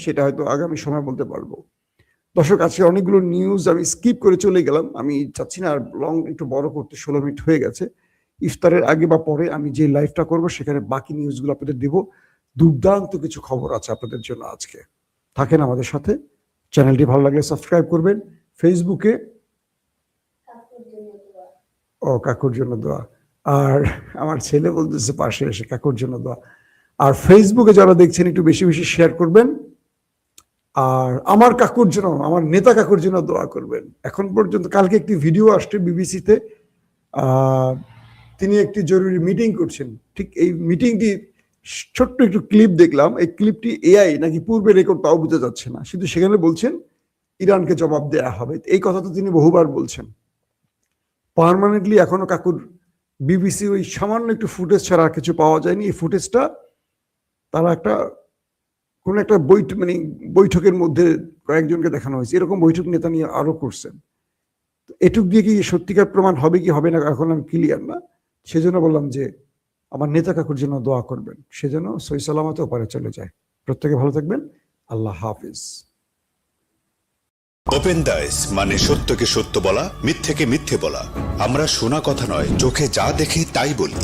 সেটা হয়তো আগামী সময় বলতে পারবো। দর্শক, আজকে অনেকগুলো নিউজ আমি স্কিপ করে চলে গেলাম। আমি চাচ্ছি না আর একটু বড় করতে, 16 মিনিট হয়ে গেছে। ইফতারের আগে বা পরে আমি যে লাইভটা করব সেখানে বাকি নিউজগুলো আপনাদের দিব। দুর্দান্ত কিছু খবর আছে আপনাদের জন্য আজকে। থাকেন আমাদের সাথে। চ্যানেলটি ভালো লাগলে সাবস্ক্রাইব করবেন। ফেসবুকে কাকুর জন্য দোয়া। আর আমার ছেলে বলতেছে পাশে এসে কাকুর জন্য দোয়া। আর ফেসবুকে যারা দেখছেন একটু বেশি বেশি শেয়ার করবেন। আর আমার কাকুর জন্য, আমার নেতা কাকুর জন্য দোয়া করবেন। এখন পর্যন্ত কালকে একটি ভিডিও আসছে বিবিসিতে, তিনি একটি জরুরি মিটিং করছেন। ঠিক এই মিটিংটি ছোট্ট একটু ক্লিপ দেখলাম। এই ক্লিপটি এআই নাকি পূর্বে রেকর্ড, তাও বোঝা যাচ্ছে না। শুধু সেখানে বলছেন ইরানকে জবাব দেয়া হবে। এই কথা তো তিনি বহুবার বলছেন। পার্মানেন্টলি এখনো কাকুর বিবিসি ওই সামান্য একটু ফুটেজ ছাড়া আর কিছু পাওয়া যায়নি। এই ফুটেজটা তারা কোন একটা বৈঠকের মধ্যে কয়েকজনকে দেখানো হয়েছে। এরকম বৈঠক নেতা নিয়ে আরো করছেন। এটুক দিয়ে কি সত্যিকার প্রমাণ হবে কি হবে না এখন আমি ক্লিয়ার না। সেজন্য বললাম যে আমার নেতা কাকুর জন্য দোয়া করবেন, সেজন্য সহি সালামতে ওপারে চলে যায়। প্রত্যেকে ভালো থাকবেন। আল্লাহ হাফিজ। ওপেন দাইস মানে সত্যকে সত্য বলা, মিথ্যেকে মিথ্যে বলা। আমরা শোনা কথা নয়, চোখে যা দেখি তাই বলি।